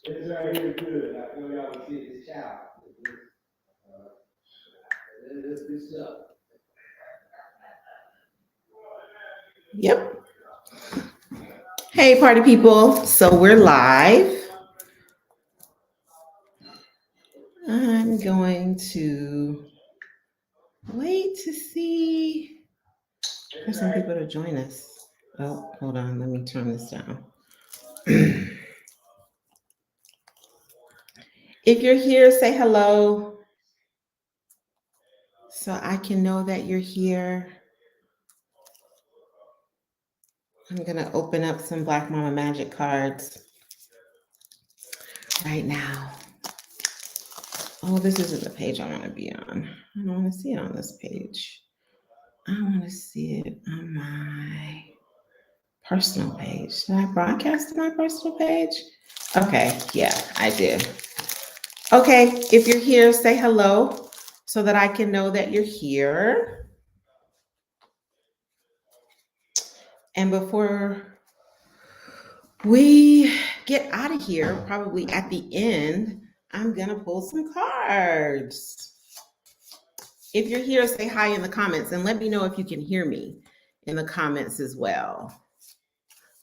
This right here is good. I know y'all can see this child. This stuff. Yep. Hey, party people. So we're live. I'm going to wait to see for some people to join us. Oh, hold on. Let me turn this down. If you're here, say hello so I can know that you're here. I'm going to open up some Black Mama Magic cards right now. Oh, this isn't the page I want to be on. I don't want to see it on this page. I want to see it on my personal page. Did I broadcast to my personal page? Okay, yeah, I did. Okay, if you're here, say hello so that I can know that you're here. And before we get out of here, probably at the end, I'm gonna pull some cards. If you're here, say hi in the comments and let me know if you can hear me in the comments as well.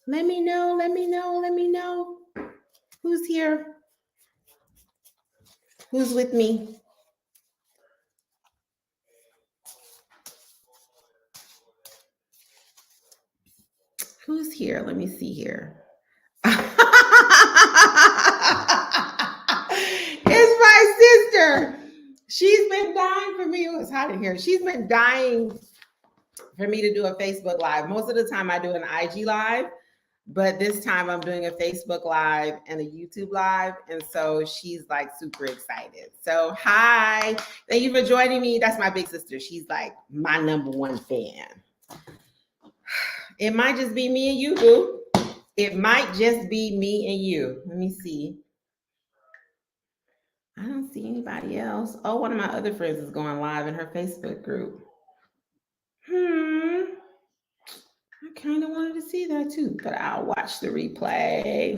Let me know, let me know, let me know. Who's here? Who's with me? Who's here? Let me see here. It's my sister. She's been dying for me. It was hot in here. She's been dying for me to do a Facebook Live. Most of the time I do an IG Live, but this time I'm doing a Facebook Live and a YouTube Live. And so she's like super excited. So hi, thank you for joining me. That's my big sister. She's like my #1 fan. It might just be me and you, boo. It might just be me and you. Let me see. I don't see anybody else. Oh, one of my other friends is going live in her Facebook group. I kind of wanted to see that too, but I'll watch the replay.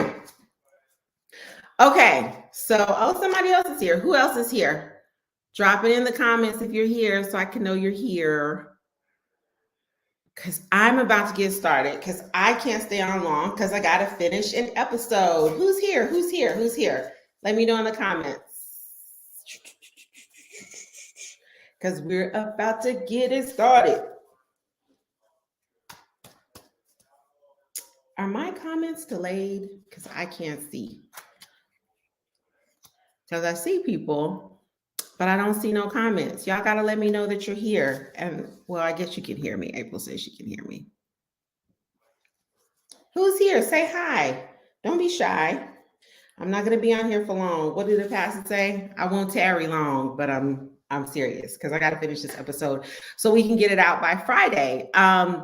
Okay, so somebody else is here. Who else is here? Drop it in the comments if you're here so I can know you're here. Because I'm about to get started because I can't stay on long because I got to finish an episode. Who's here? Who's here? Who's here? Let me know in the comments. Because we're about to get it started. Are my comments delayed? Because I can't see. Because I see people, but I don't see no comments. Y'all got to let me know that you're here. And, well, I guess you can hear me. April says she can hear me. Who's here? Say hi. Don't be shy. I'm not going to be on here for long. What did the pastor say? I won't tarry long, but I'm serious because I got to finish this episode so we can get it out by Friday.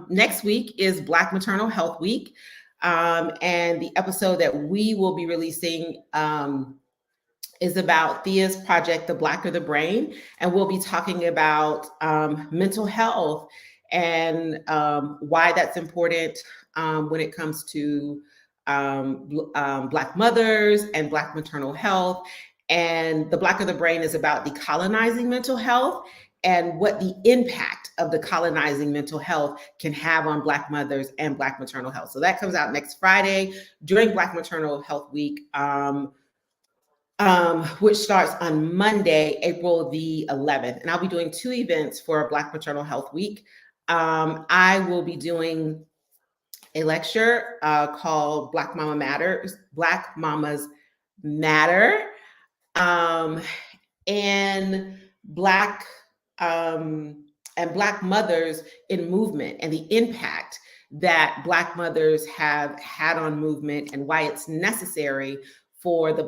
Next week is Black Maternal Health Week. And the episode that we will be releasing is about Thea's project, The Blacker the Brain. And we'll be talking about mental health and why that's important when it comes to Black mothers and Black maternal health. And The Blacker the Brain is about decolonizing mental health and what the impact of decolonizing mental health can have on Black mothers and Black maternal health. So that comes out next Friday during Black Maternal Health Week, which starts on Monday, April the 11th. And I'll be doing 2 events for Black Maternal Health Week. I will be doing a lecture called Black Mama Matters, Black Mamas Matter, and Black mothers in movement and the impact that Black mothers have had on movement and why it's necessary for the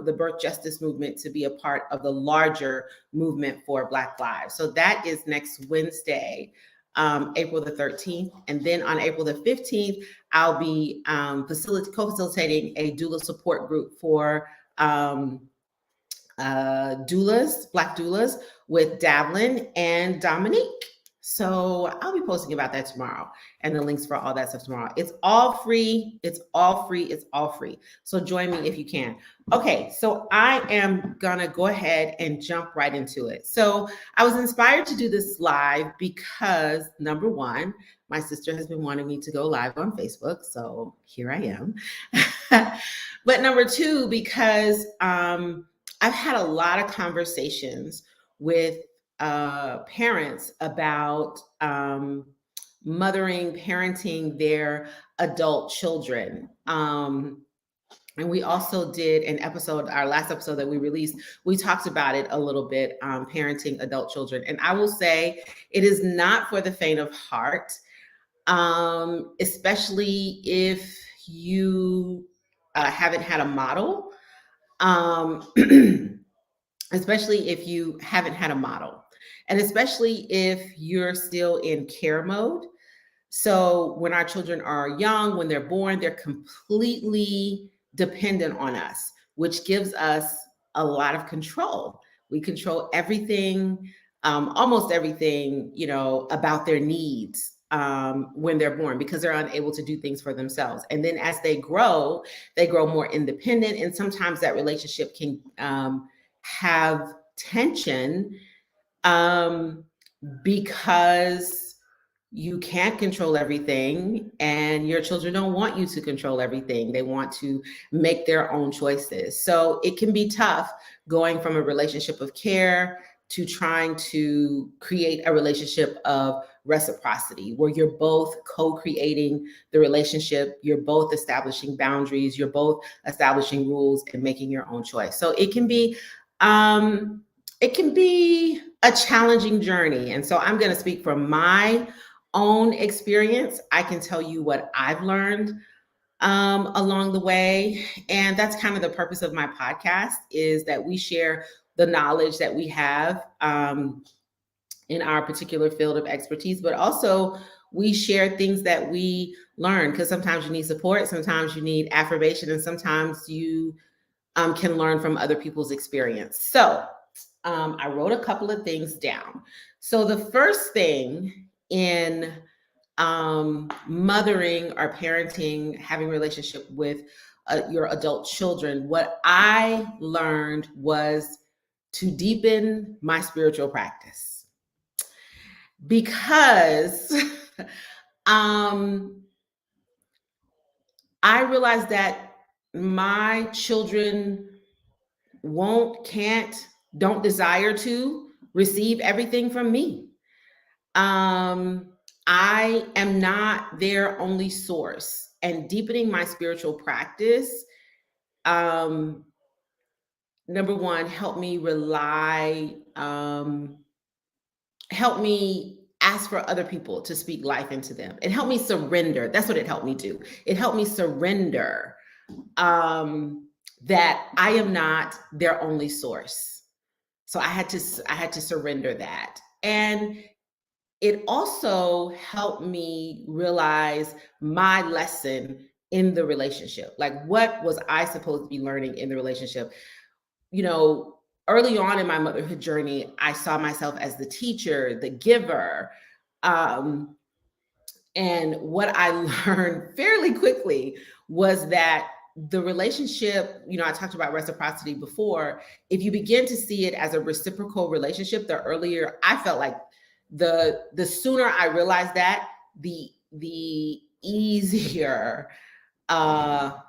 the birth justice movement to be a part of the larger movement for Black lives. So that is next Wednesday, April the 13th. And then on April the 15th, I'll be co-facilitating a doula support group for doulas, Black doulas with Davlin and Dominique. So I'll be posting about that tomorrow and the links for all that stuff tomorrow. It's all free. It's all free. It's all free. So join me if you can. Okay, so I am gonna go ahead and jump right into it. So I was inspired to do this live because number one, my sister has been wanting me to go live on Facebook. So here I am. But number two, because I've had a lot of conversations with parents about mothering, parenting their adult children. And we also did an episode, our last episode that we released, we talked about it a little bit, parenting adult children. And I will say it is not for the faint of heart, especially if you haven't had a model. Especially if you haven't had a model, and especially if you're still in care mode. So when our children are young, when they're born, they're completely dependent on us, which gives us a lot of control. We control everything, almost everything, about their needs when they're born, because they're unable to do things for themselves. And then as they grow more independent, and sometimes that relationship can have tension because you can't control everything, and your children don't want you to control everything. They want to make their own choices. So it can be tough going from a relationship of care to trying to create a relationship of reciprocity, where you're both co-creating the relationship, you're both establishing boundaries, you're both establishing rules and making your own choice. So it can be a challenging journey. And so I'm going to speak from my own experience. I can tell you what I've learned along the way. And that's kind of the purpose of my podcast, is that we share the knowledge that we have in our particular field of expertise, but also we share things that we learn, because sometimes you need support, sometimes you need affirmation, and sometimes you can learn from other people's experience. So I wrote a couple of things down. So the first thing in mothering or parenting, having a relationship with your adult children, what I learned was to deepen my spiritual practice, because I realized that my children don't desire to receive everything from me. I am not their only source, and deepening my spiritual practice, number one, help me ask for other people to speak life into them. It helped me surrender. That's what it helped me do. It helped me surrender that I am not their only source. So I had to surrender that. And it also helped me realize my lesson in the relationship. Like, what was I supposed to be learning in the relationship? Early on in my motherhood journey, I saw myself as the teacher, the giver. And what I learned fairly quickly was that the relationship, I talked about reciprocity before. If you begin to see it as a reciprocal relationship, the earlier I felt like the sooner I realized that, the easier what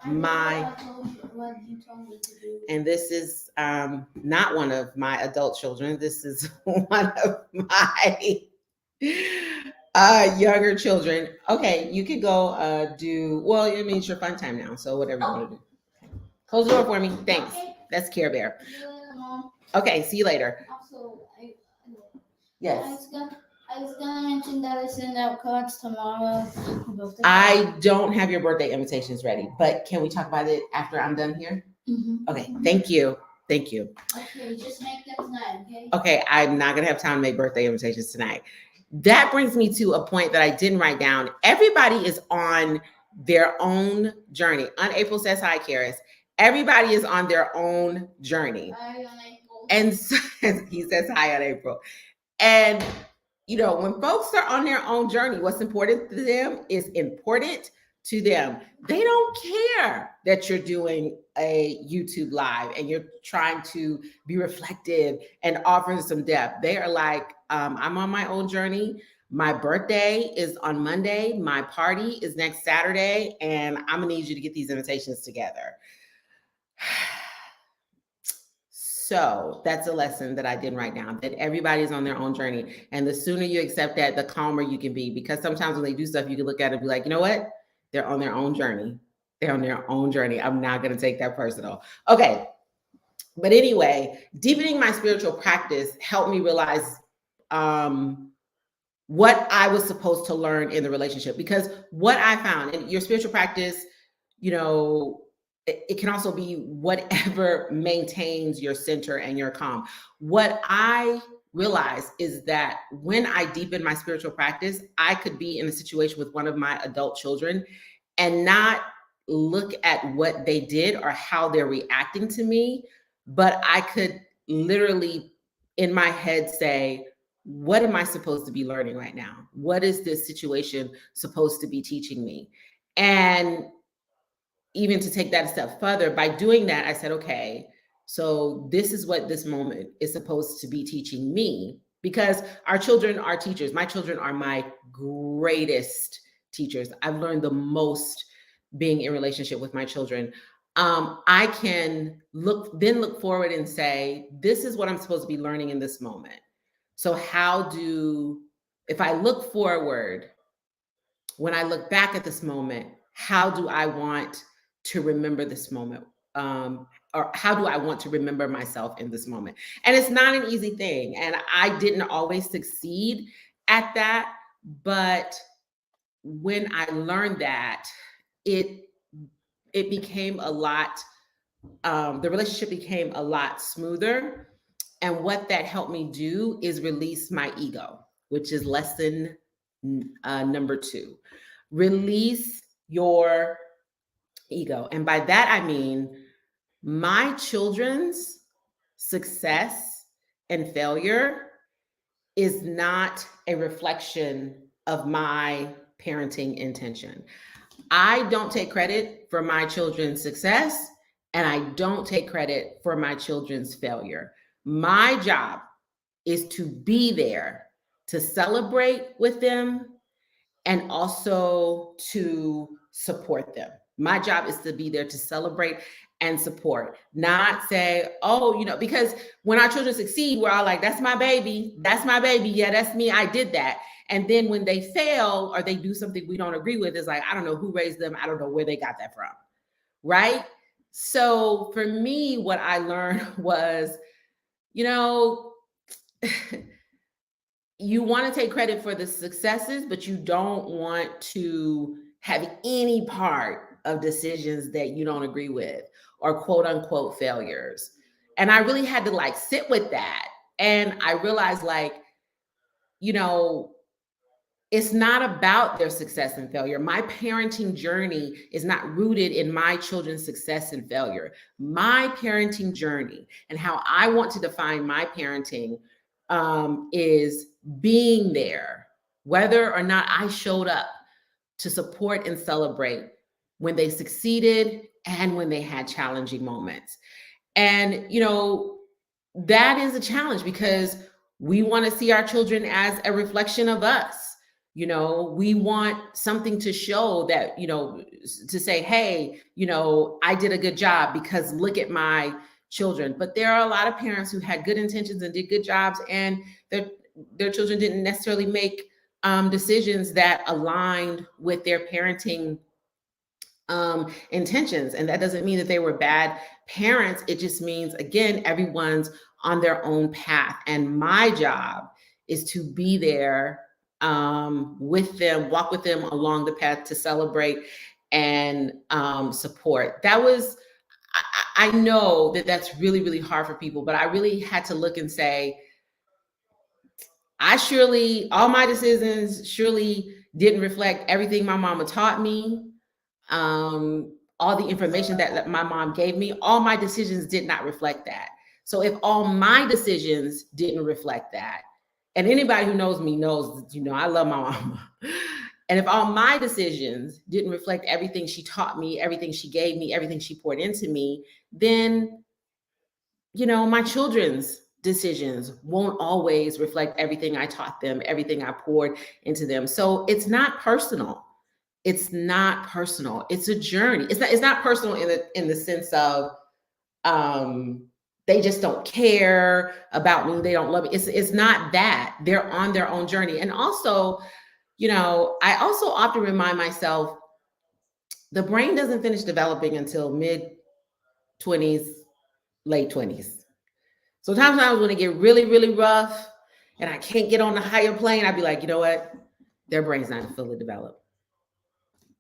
you told me to do. And this is not one of my adult children. This is one of my younger children. Okay, you could go it's your fun time now, so whatever you want to do. Close the door for me. Thanks. Okay. That's Care Bear. Okay, see you later. Also, yes. I was gonna mention that I send out cards tomorrow. I don't have your birthday invitations ready, but can we talk about it after I'm done here? Mm-hmm. Okay, thank you. Okay, just make them tonight, okay? Okay, I'm not gonna have time to make birthday invitations tonight. That brings me to a point that I didn't write down. Everybody is on their own journey. April says hi, Karis. Everybody is on their own journey. Hi on April. And he says hi on April. And you know, when folks are on their own journey, what's important to them is important to them. They don't care that you're doing a YouTube live and you're trying to be reflective and offering some depth. They are like, I'm on my own journey. My birthday is on Monday. My party is next Saturday. And I'm going to need you to get these invitations together. So that's a lesson that I did right now, that everybody's on their own journey. And the sooner you accept that, the calmer you can be. Because sometimes when they do stuff, you can look at it and be like, you know what? They're on their own journey. They're on their own journey. I'm not going to take that personal. Okay. But anyway, deepening my spiritual practice helped me realize what I was supposed to learn in the relationship. Because what I found in your spiritual practice, you know, it can also be whatever maintains your center and your calm. What I realized is that when I deepened my spiritual practice, I could be in a situation with one of my adult children and not look at what they did or how they're reacting to me, but I could literally in my head say, what am I supposed to be learning right now? What is this situation supposed to be teaching me? And even to take that a step further, by doing that, I said, okay, so this is what this moment is supposed to be teaching me, because our children are teachers. My children are my greatest teachers. I've learned the most being in relationship with my children. I can look forward and say, this is what I'm supposed to be learning in this moment. So if I look forward, when I look back at this moment, how do I want to remember this moment? Or how do I want to remember myself in this moment? And it's not an easy thing. And I didn't always succeed at that. But when I learned that, it became a lot, the relationship became a lot smoother. And what that helped me do is release my ego, which is lesson number 2. Release your ego. And by that, I mean my children's success and failure is not a reflection of my parenting intention. I don't take credit for my children's success, and I don't take credit for my children's failure. My job is to be there to celebrate with them and also to support them. My job is to be there to celebrate and support, not say, oh, you know, because when our children succeed, we're all like, that's my baby. That's my baby. Yeah, that's me. I did that. And then when they fail or they do something we don't agree with, it's like, I don't know who raised them. I don't know where they got that from. Right? So for me, what I learned was, you know, you want to take credit for the successes, but you don't want to have any part of decisions that you don't agree with or quote unquote failures. And I really had to like sit with that. And I realized like, you know, it's not about their success and failure. My parenting journey is not rooted in my children's success and failure. My parenting journey and how I want to define my parenting is being there, whether or not I showed up to support and celebrate when they succeeded and when they had challenging moments. And, you know, that is a challenge because we want to see our children as a reflection of us. You know, we want something to show that, you know, to say, hey, you know, I did a good job because look at my children. But there are a lot of parents who had good intentions and did good jobs, and their children didn't necessarily make decisions that aligned with their parenting intentions. And that doesn't mean that they were bad parents. It just means, again, everyone's on their own path. And my job is to be there with them, walk with them along the path to celebrate and support. That was, I know that that's really, really hard for people, but I really had to look and say, all my decisions surely didn't reflect everything my mama taught me. All the information that my mom gave me, all my decisions did not reflect that. So if all my decisions didn't reflect that, And anybody who knows me knows, I love my mama. And if all my decisions didn't reflect everything she taught me, everything she gave me, everything she poured into me, then, my children's decisions won't always reflect everything I taught them, everything I poured into them. So it's not personal. It's not personal. It's a journey. It's not personal in the sense of um they just don't care about me, they don't love me. It's not that. They're on their own journey. And also, I also often remind myself the brain doesn't finish developing until mid 20s, late 20s. So sometimes when it get really, really rough and I can't get on the higher plane, I'd be like, you know what? Their brain's not fully developed.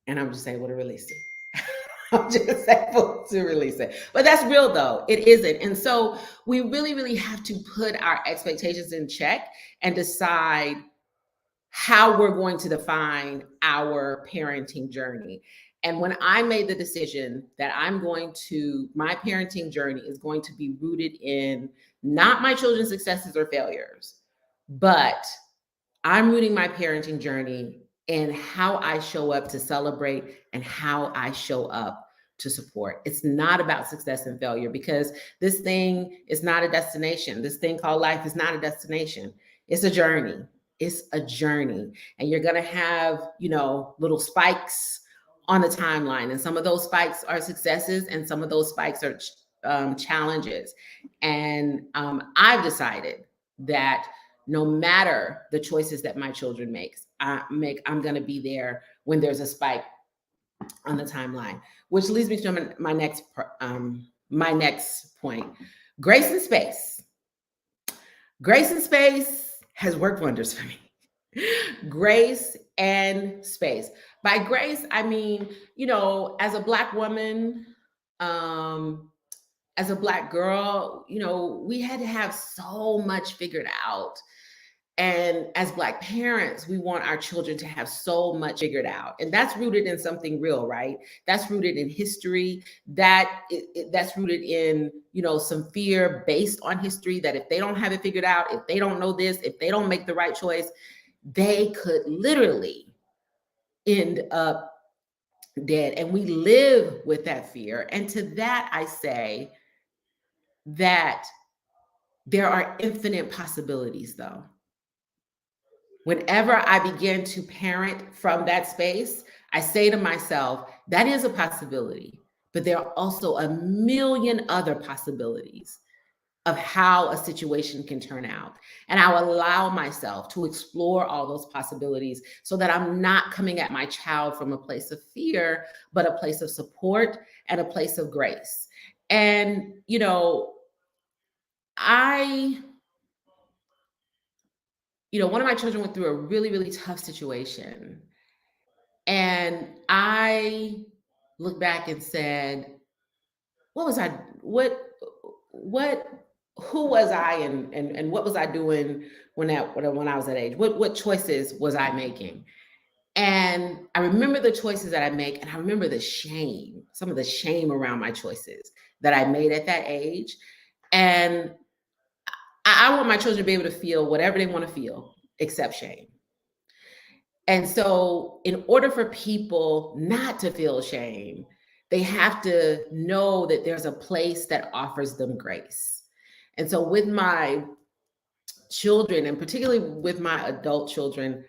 And I'm just able to release it. I'm just able to release it. But that's real though. It isn't. And so we really, really have to put our expectations in check and decide how we're going to define our parenting journey. And when I made the decision that my parenting journey is going to be rooted in not my children's successes or failures, but I'm rooting my parenting journey in how I show up to celebrate and how I show up to support. It's not about success and failure, because this thing is not a destination. This thing called life is not a destination. It's a journey. It's a journey. And you're going to have, little spikes on the timeline. And some of those spikes are successes and some of those spikes are challenges. And I've decided that no matter the choices that my children I'm going to be there when there's a spike on the timeline, which leads me to my next point. Grace and space. Grace and space has worked wonders for me. Grace and space. By grace, I mean, as a Black woman, as a Black girl, we had to have so much figured out. And as Black parents, we want our children to have so much figured out. And that's rooted in something real, right? That's rooted in history. That's rooted in, some fear based on history, that if they don't have it figured out, if they don't know this, if they don't make the right choice, they could literally end up dead. And we live with that fear. And to that, I say that there are infinite possibilities, though. Whenever I begin to parent from that space, I say to myself, that is a possibility, but there are also a million other possibilities of how a situation can turn out. And I will allow myself to explore all those possibilities so that I'm not coming at my child from a place of fear, but a place of support and a place of grace. And, one of my children went through a really, really tough situation. And I looked back and said, who was I and what was I doing when I was that age? What choices was I making? And I remember the choices that I make, and I remember some of the shame around my choices that I made at that age. And I want my children to be able to feel whatever they want to feel, except shame. And so in order for people not to feel shame, they have to know that there's a place that offers them grace. And so with my children, and particularly with my adult children,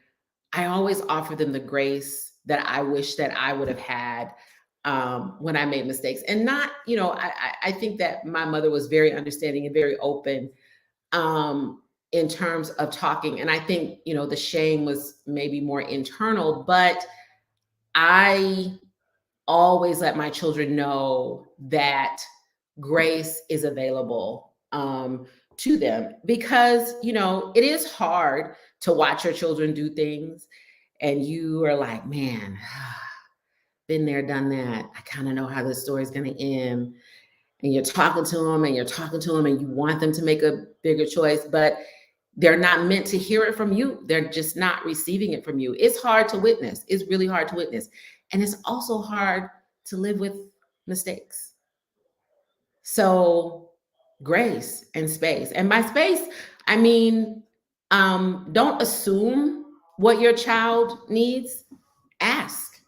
I always offer them the grace that I wish that I would have had when I made mistakes. And not, I think that my mother was very understanding and very open in terms of talking. And I think, the shame was maybe more internal, but I always let my children know that grace is available to them, because, it is hard to watch your children do things and you are like, man, been there, done that. I kind of know how this story is going to end. And you're talking to them and you want them to make a bigger choice, but they're not meant to hear it from you. They're just not receiving it from you. It's hard to witness. It's really hard to witness. And it's also hard to live with mistakes. So grace and space. And by space, I mean, Don't assume what your child needs. Ask.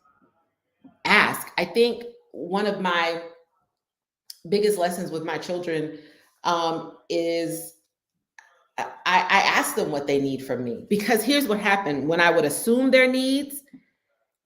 I think one of my biggest lessons with my children is I ask them what they need from me, because here's what happened. When I would assume their needs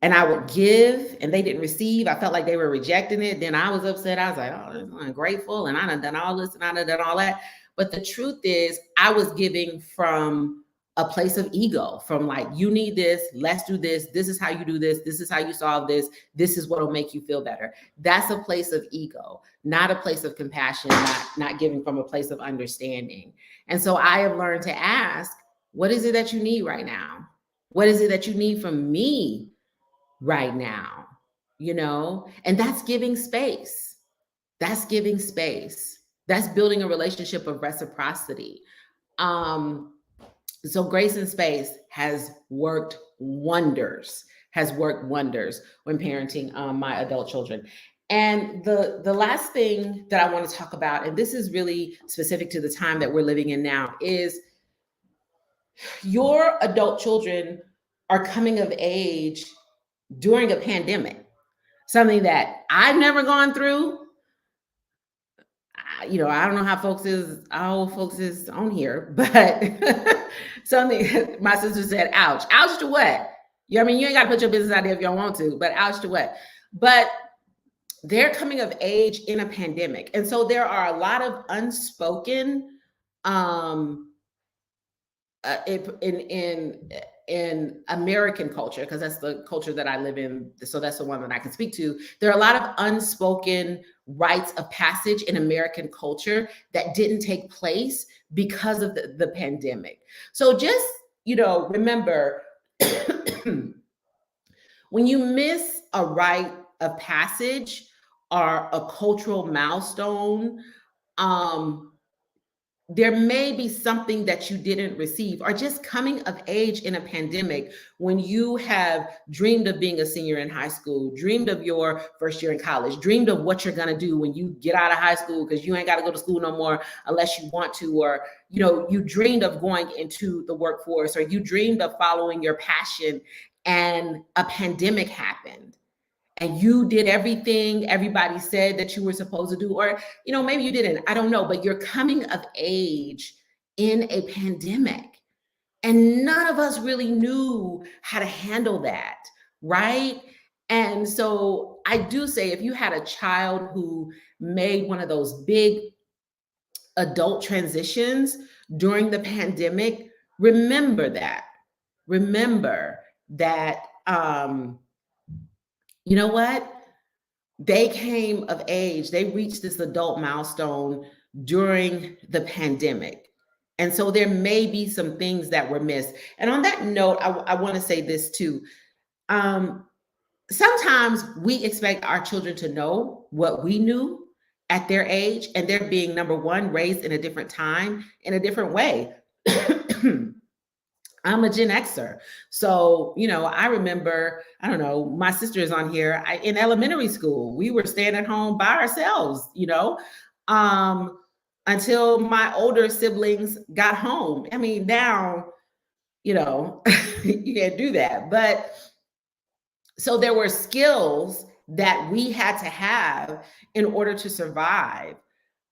and I would give and they didn't receive, I felt like they were rejecting it. Then I was upset. I was like, oh, I'm ungrateful, and I done done all this and I done done all that. But the truth is, I was giving from a place of ego, from like, you need this, let's do this. This is how you do this. This is how you solve this. This is what will make you feel better. That's a place of ego, not a place of compassion, not giving from a place of understanding. And so I have learned to ask, what is it that you need right now? What is it that you need from me right now? You know, and that's giving space. That's giving space. That's building a relationship of reciprocity. So grace and space has worked wonders, when parenting my adult children. And the last thing that I want to talk about, and this is really specific to the time that we're living in now, is your adult children are coming of age during a pandemic, something that I've never gone through. You know, I don't know how old folks is on here, but something my sister said, ouch. Ouch to what? I mean, you ain't got to put your business out there if you don't want to, but ouch to what? But they're coming of age in a pandemic. And so there are a lot of unspoken in American culture, because that's the culture that I live in. So that's the one that I can speak to. There are a lot of unspoken rites of passage in American culture that didn't take place because of the pandemic. So just, you know, remember, when you miss a rite of passage or a cultural milestone, there may be something that you didn't receive, or just coming of age in a pandemic when you have dreamed of being a senior in high school, dreamed of your first year in college, dreamed of what you're going to do when you get out of high school, because you ain't got to go to school no more unless you want to, or, you know, you dreamed of going into the workforce, or you dreamed of following your passion, and a pandemic happened. And you did everything everybody said that you were supposed to do, or, you know, maybe you didn't, I don't know, but you're coming of age in a pandemic. And none of us really knew how to handle that, right? And so I do say, if you had a child who made one of those big adult transitions during the pandemic, remember that. You know what? They came of age, they reached this adult milestone during the pandemic. And so there may be some things that were missed. And on that note, I want to say this too. Sometimes we expect our children to know what we knew at their age, and they're being, number one, raised in a different time, in a different way. I'm a Gen Xer. So, you know, I remember, I don't know, my sister is on here. In elementary school, we were staying at home by ourselves, you know, until my older siblings got home. I mean, now, you know, you can't do that. But so there were skills that we had to have in order to survive.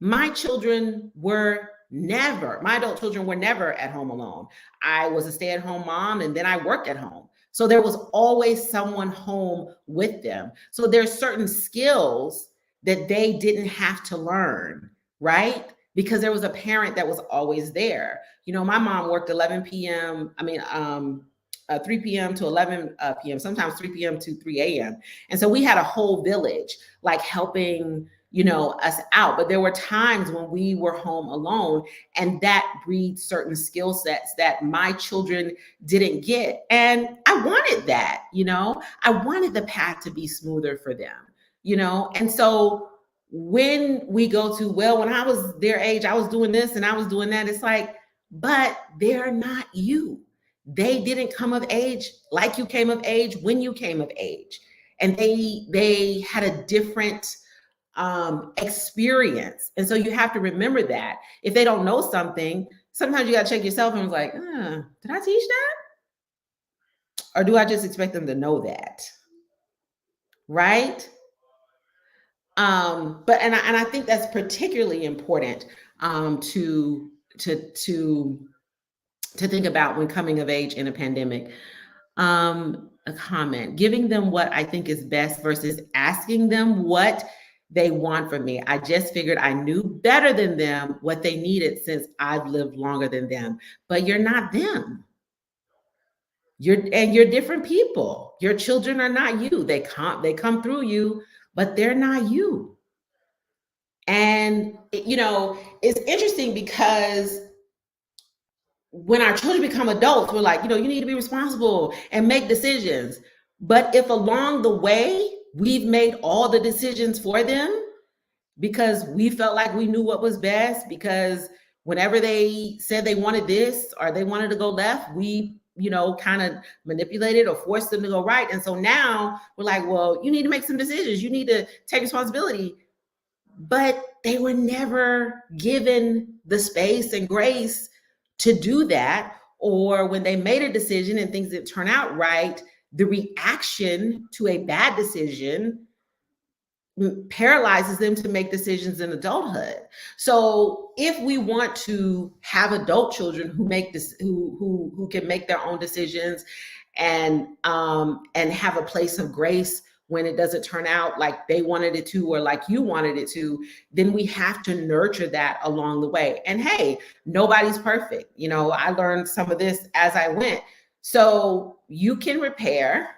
My adult children were never at home alone. I was a stay-at-home mom, and then I worked at home. So there was always someone home with them. So there's certain skills that they didn't have to learn, right? Because there was a parent that was always there. You know, my mom worked 11 p.m. 3 p.m. to 11 p.m., sometimes 3 p.m. to 3 a.m. And so we had a whole village like helping, you know, us out. But there were times when we were home alone, and that breeds certain skill sets that my children didn't get. And I wanted that, you know, I wanted the path to be smoother for them, you know. And so when we go to, well, when I was their age, I was doing this and I was doing that, it's like, but they're not you. They didn't come of age like you came of age when you came of age. And they had a different experience. And so you have to remember that if they don't know something, sometimes you got to check yourself and was like, did I teach that? Or do I just expect them to know that? Right? But I think that's particularly important to think about when coming of age in a pandemic. A comment, giving them what I think is best versus asking them what they want from me. I just figured I knew better than them what they needed since I've lived longer than them. But you're not them. You're different people. Your children are not you. They come through you, but they're not you. And it's interesting because when our children become adults, we're like, you need to be responsible and make decisions. But if along the way we've made all the decisions for them because we felt like we knew what was best, because whenever they said they wanted this or they wanted to go left, we kind of manipulated or forced them to go right. And so now we're like, well, you need to make some decisions. You need to take responsibility. But they were never given the space and grace to do that. Or when they made a decision and things didn't turn out right, the reaction to a bad decision paralyzes them to make decisions in adulthood. So if we want to have adult children who make this, who can make their own decisions and have a place of grace when it doesn't turn out like they wanted it to or like you wanted it to, then we have to nurture that along the way. And hey, nobody's perfect. I learned some of this as I went. So you can repair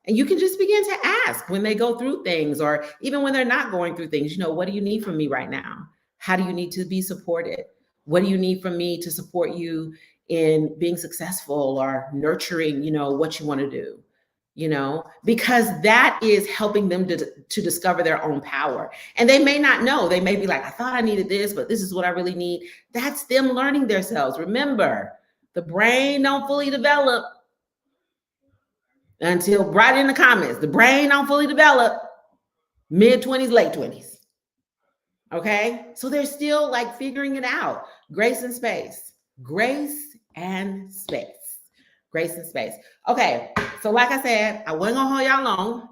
and you can just begin to ask when they go through things, or even when they're not going through things, what do you need from me right now? How do you need to be supported? What do you need from me to support you in being successful or nurturing, what you want to do? Because that is helping them to discover their own power. And they may not know. They may be like, I thought I needed this, but this is what I really need. That's them learning themselves. Remember, the brain don't fully develop until right in the comments. The brain don't fully develop mid-20s, late 20s. Okay? So they're still like figuring it out. Grace and space. Grace and space. Grace and space. Okay, so like I said, I wasn't gonna hold y'all long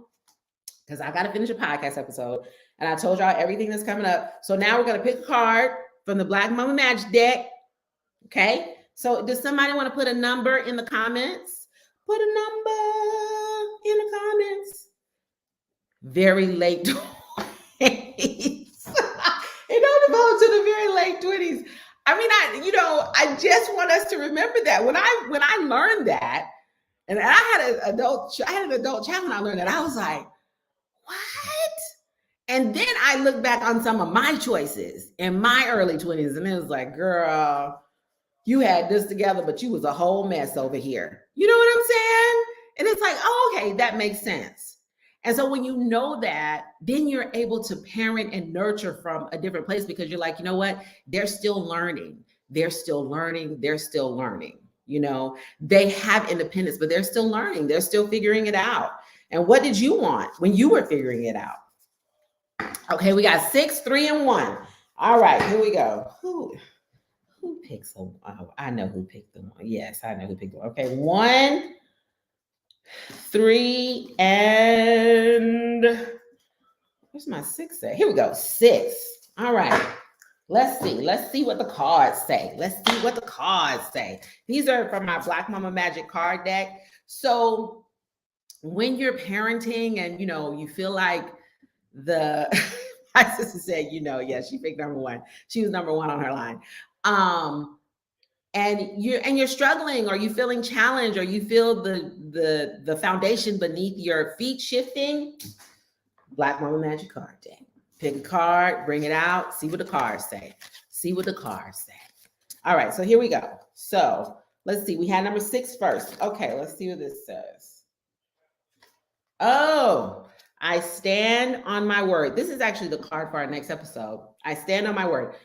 because I gotta finish a podcast episode. And I told y'all everything that's coming up. So now we're gonna pick a card from the Black Mama Magic deck. Okay, so does somebody want to put a number in the comments? Put a number in the comments. Very late 20s. It don't belong to the very late 20s. I mean, I just want us to remember that when I learned that, and I had an adult child when I learned that, I was like, what? And then I look back on some of my choices in my early 20s, and it was like, girl, you had this together, but you was a whole mess over here. You know what I'm saying? And it's like, oh, okay, that makes sense. And so when you know that, then you're able to parent and nurture from a different place, because you're like, you know what? They're still learning. They're still learning. They're still learning. They have independence, but they're still learning. They're still figuring it out. And what did you want when you were figuring it out? Okay, we got 6, 3, and 1. All right, here we go. Who picks them? Oh, I know who picked them. Yes, I know who picked them. Okay, 1, 3, and where's my 6 at? Here we go. 6. All right. Let's see what the cards say. These are from my Black Mama Magic card deck. So when you're parenting and you feel like my sister said, yeah, she picked number 1. She was number 1 on her line. And you're struggling, or you feeling challenged, or you feel the foundation beneath your feet shifting. Black Mama Magic card deck. Pick a card, bring it out, see what the cards say. All right, so here we go. So let's see. We had number 6 first. Okay, let's see what this says. Oh, I stand on my word. This is actually the card for our next episode. I stand on my word.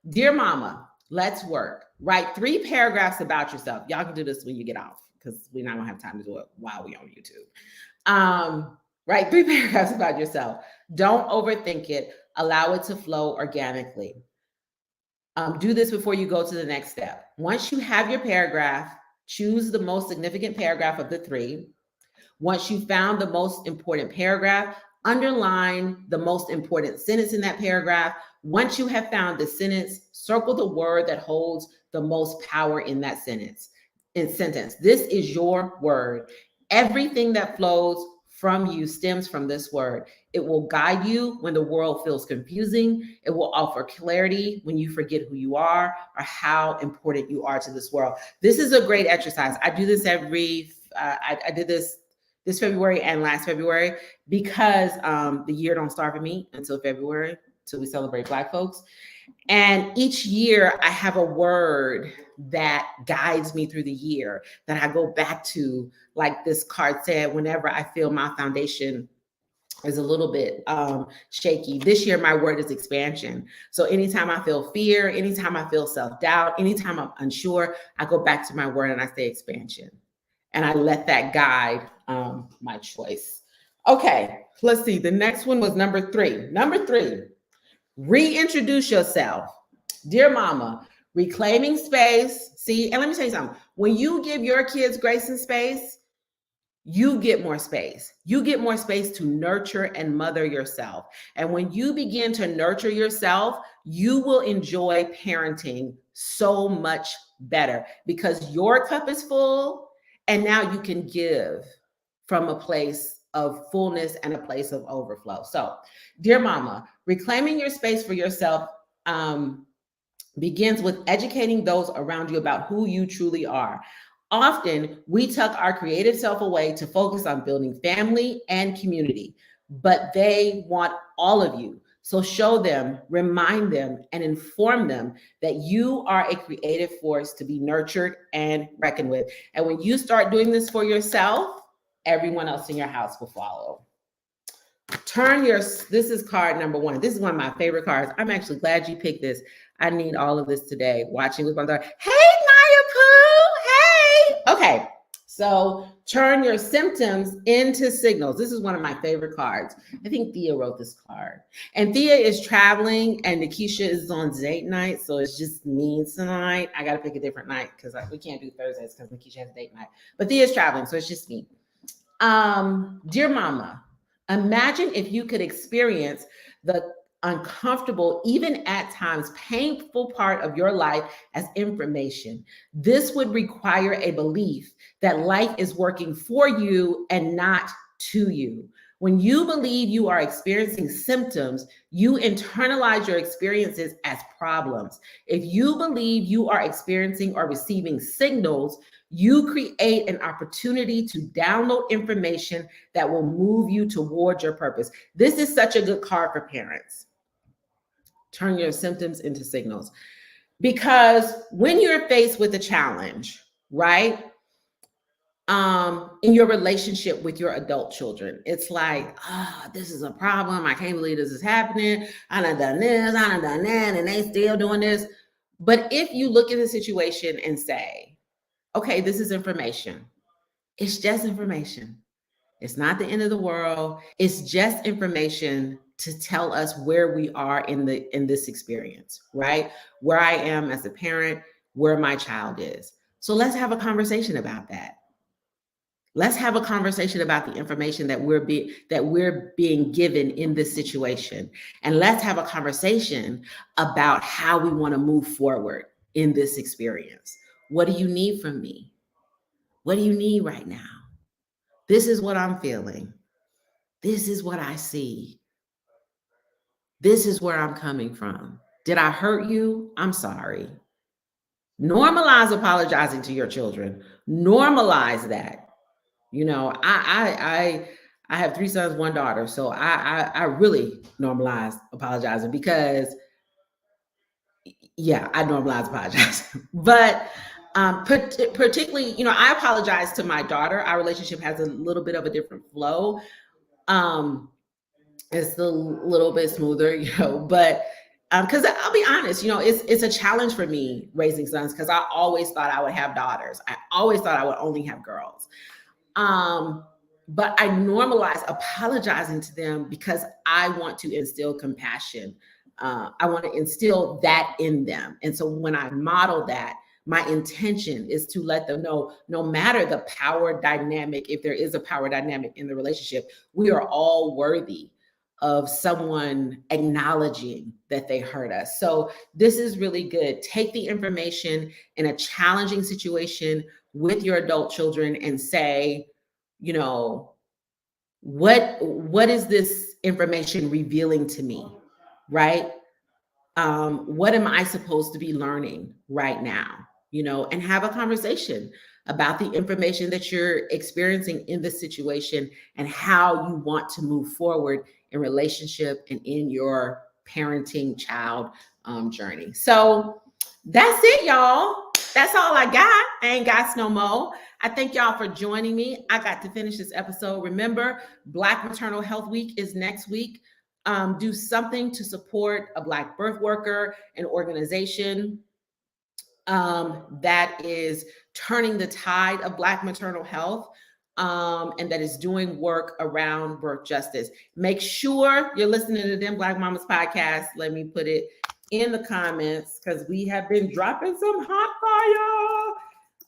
Dear Mama, let's work. Write 3 paragraphs about yourself. Y'all can do this when you get off, because we're not gonna have time to do it while we're on YouTube. Write 3 paragraphs about yourself. Don't overthink it. Allow it to flow organically. Do this before you go to the next step. Once you have your paragraph, choose the most significant paragraph of the three. Once you found the most important paragraph, underline the most important sentence in that paragraph. Once you have found the sentence, circle the word that holds the most power in that sentence. This is your word. Everything that flows from you stems from this word. It will guide you when the world feels confusing. It will offer clarity when you forget who you are or how important you are to this world. This is a great exercise. I do this I did this February and last February because the year don't start for me until February, till we celebrate Black folks. And each year I have a word that guides me through the year that I go back to, like this card said, whenever I feel my foundation is a little bit shaky. This year, my word is expansion. So anytime I feel fear, anytime I feel self-doubt, anytime I'm unsure, I go back to my word and I say expansion. And I let that guide my choice. Okay, let's see. The next one was number 3. Number 3, reintroduce yourself. Dear mama, reclaiming space. See, and let me tell you something. When you give your kids grace and space, you get more space. You get more space to nurture and mother yourself. And when you begin to nurture yourself, you will enjoy parenting so much better because your cup is full and now you can give from a place of fullness and a place of overflow. So, dear mama, reclaiming your space for yourself begins with educating those around you about who you truly are. Often, we tuck our creative self away to focus on building family and community, but they want all of you. So show them, remind them, and inform them that you are a creative force to be nurtured and reckoned with. And when you start doing this for yourself, everyone else in your house will follow. This is card number 1. This is one of my favorite cards. I'm actually glad you picked this. I need all of this today. Watching with my daughter. Hey, Naya Pooh. Hey. Okay. So turn your symptoms into signals. This is one of my favorite cards. I think Thea wrote this card. And Thea is traveling and Nikisha is on date night. So it's just me tonight. I got to pick a different night because we can't do Thursdays because Nikisha has date night. But Thea is traveling. So it's just me. Dear mama, imagine if you could experience the uncomfortable, even at times painful part of your life as information. This would require a belief that life is working for you and not to you. When you believe you are experiencing symptoms, you internalize your experiences as problems. If you believe you are experiencing or receiving signals, you create an opportunity to download information that will move you towards your purpose. This is such a good card for parents. Turn your symptoms into signals. Because when you're faced with a challenge, right? In your relationship with your adult children, it's like, this is a problem. I can't believe this is happening. I done this, I done that, and they still doing this. But if you look at the situation and say, okay, this is information. It's just information. It's not the end of the world. It's just information to tell us where we are in this experience, right? Where I am as a parent, where my child is. So let's have a conversation about that. Let's have a conversation about the information that we're being given in this situation. And let's have a conversation about how we want to move forward in this experience. What do you need from me? What do you need right now? This is what I'm feeling. This is what I see. This is where I'm coming from. Did I hurt you? I'm sorry. Normalize apologizing to your children. Normalize that. You know, I have 3 sons, 1 daughter. So I really normalize apologizing because, yeah, I normalize apologizing. But particularly, you know, I apologize to my daughter. Our relationship has a little bit of a different flow. It's a little bit smoother, you know, but because I'll be honest, you know, it's a challenge for me raising sons because I always thought I would have daughters. I always thought I would only have girls. But I normalize apologizing to them because I want to instill compassion I want to instill that in them. And so when I model that, my intention is to let them know, no matter the power dynamic, if there is a power dynamic in the relationship, we are all worthy of someone acknowledging that they hurt us. So this is really good. Take the information in a challenging situation with your adult children and say, you know, what is this information revealing to me, right? What am I supposed to be learning right now? You know, and have a conversation about the information that you're experiencing in this situation and how you want to move forward in relationship and in your parenting child journey. So that's it, y'all. That's all I got. I ain't got no more. I thank y'all for joining me. I got to finish this episode. Remember, Black Maternal Health Week is next week. Do something to support a Black birth worker, an organization that is turning the tide of Black maternal health, and that is doing work around birth justice. Make sure you're listening to Them Black Mamas podcast. Let me put it in the comments because we have been dropping some hot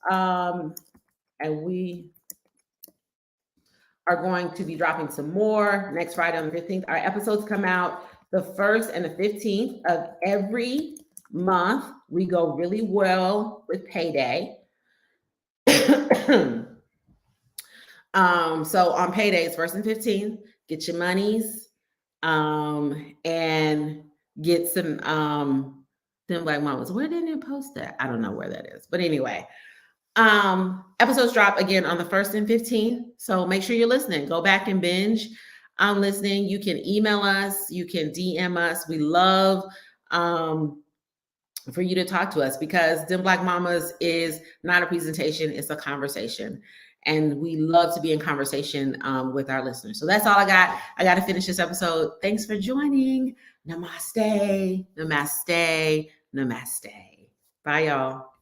fire. And we are going to be dropping some more next Friday on the 15th. Our episodes come out the 1st and the 15th of every month. We go really well with payday. So on paydays, 1st and 15th, get your monies and get some Them Black Mamas. Where did it post that? I don't know where that is. But anyway, episodes drop again on the 1st and 15th. So make sure you're listening. Go back and binge on listening. You can email us. You can DM us. We love for you to talk to us because Them Black Mamas is not a presentation. It's a conversation. And we love to be in conversation with our listeners. So that's all I got. I got to finish this episode. Thanks for joining. Namaste. Namaste. Namaste. Bye, y'all.